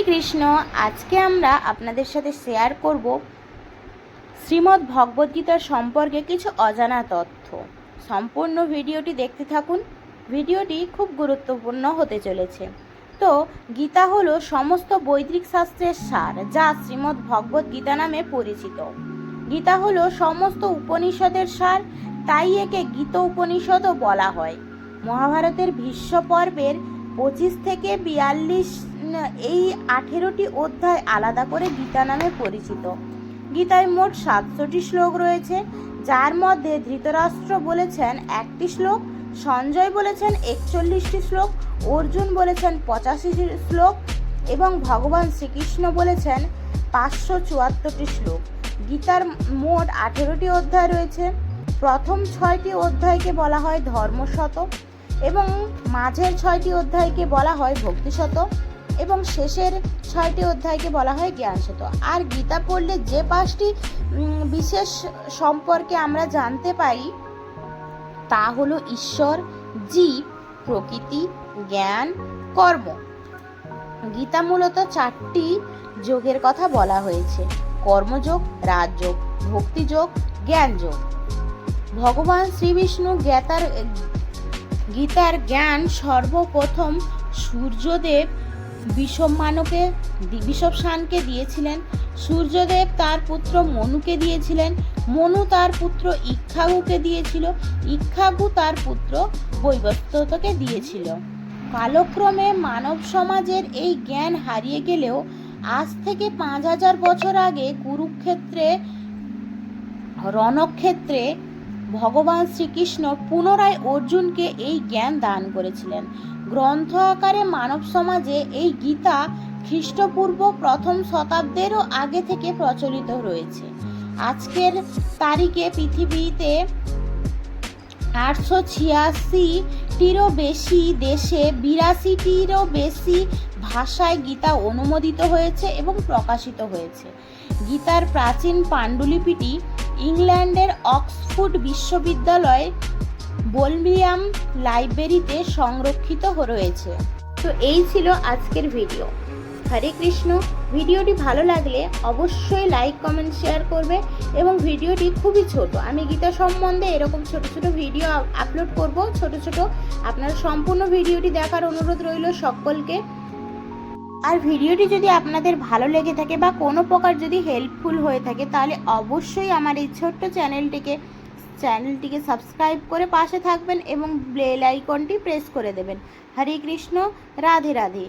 কৃষ্ণ। আজকে আমরা আপনাদের সাথে শেয়ার করব শ্রীমদ্ ভগবদ্গীতার সম্পর্কে কিছু অজানা তথ্য। সম্পূর্ণ ভিডিওটি দেখতে থাকুন। ভিডিওটি খুব গুরুত্বপূর্ণ হতে চলেছে। তো গীতা হলো সমস্ত বৈদিক শাস্ত্রের সার, যা শ্রীমদ্ ভগবদ্গীতা নামে পরিচিত। গীতা হলো সমস্ত উপনিষদের সার, তাই একে গীতা উপনিষদও বলা হয়। মহাভারতের ভীষ্ম পর্বের 25 থেকে 42 এই 18টি অধ্যায় আলাদা করে গীতা নামে পরিচিত। গীতায় মোট 700টি শ্লোক রয়েছে, যার মধ্যে ধৃতরাষ্ট্র বলেছেন 1টি শ্লোক, সঞ্জয় বলেছেন 41টি শ্লোক, অর্জুন বলেছেন 85টি শ্লোক এবং ভগবান শ্রীকৃষ্ণ বলেছেন 574টি শ্লোক। গীতার মোট 18টি অধ্যায় রয়েছে। প্রথম 6টি অধ্যায়কে বলা হয় ধর্মশতক এবং মাঝের 6টি অধ্যায়কে বলা হয় ভক্তিশতক এবং শেষের 6টি অধ্যায়কে বলা হয় জ্ঞানশতক। আর গীতা পড়লে যে 5টি বিশেষ সম্পর্কে আমরা জানতে পারি তা হলো ঈশ্বর, জীব, প্রকৃতি, জ্ঞান, কর্ম। গীতা মূলত 4টি যোগের কথা বলা হয়েছে: কর্মযোগ, রাজযোগ, ভক্তিযোগ, জ্ঞানযোগ। ভগবান শ্রীবিষ্ণু গীতার জ্ঞান সর্বপ্রথম সূর্যদেব বিষবসানকে দিয়েছিলেন। সূর্যদেব তার পুত্র মনুকে দিয়েছিলেন। মনু তার পুত্র ইক্ষ্বাকুকে দিয়েছিল। ইক্ষ্বাকু তার পুত্র বৈবস্বতকে দিয়েছিল। কালক্রমে মানব সমাজের এই জ্ঞান হারিয়ে গেলেও আজ থেকে 5000 বছর আগে কুরুক্ষেত্রে রণক্ষেত্রে ভগবান শ্রীকৃষ্ণ পুনরায় অর্জুনকে এই জ্ঞান দান করেছিলেন। গ্রন্থ আকারে মানব সমাজে এই গীতা খ্রিস্টপূর্ব প্রথম শতাব্দীরও আগে থেকে প্রচলিত রয়েছে। আজকের তারিখে পৃথিবীতে 886টিরও বেশি দেশে 82টিরও বেশি ভাষায় গীতা অনুমোদিত হয়েছে এবং প্রকাশিত হয়েছে। গীতার প্রাচীন পাণ্ডুলিপিটি ইংল্যান্ডের অক্সফোর্ড বিশ্ববিদ্যালয়ের বোলমিয়াম লাইব্রেরিতে সংরক্ষিত রয়েছে। তো এই ছিল আজকের ভিডিও। হরে কৃষ্ণ। ভিডিওটি ভালো লাগলে অবশ্যই লাইক, কমেন্ট, শেয়ার করবে এবং ভিডিওটি খুবই ছোট। আমি গীতা সম্বন্ধে এরকম ছোট ছোট ভিডিও আপলোড করব, ছোট ছোট। আপনারা সম্পূর্ণ ভিডিওটি দেখার অনুরোধ রইল সকলকে। আর ভিডিওটি যদি আপনাদের ভালো লেগে থাকে বা কোনো প্রকার যদি হেল্পফুল হয়ে থাকে, তাহলে অবশ্যই আমার এই ছোট্ট চ্যানেলটিকে সাবস্ক্রাইব করে পাশে থাকবেন এবং বেল আইকনটি প্রেস করে দেবেন। হরে কৃষ্ণ। রাধে রাধে।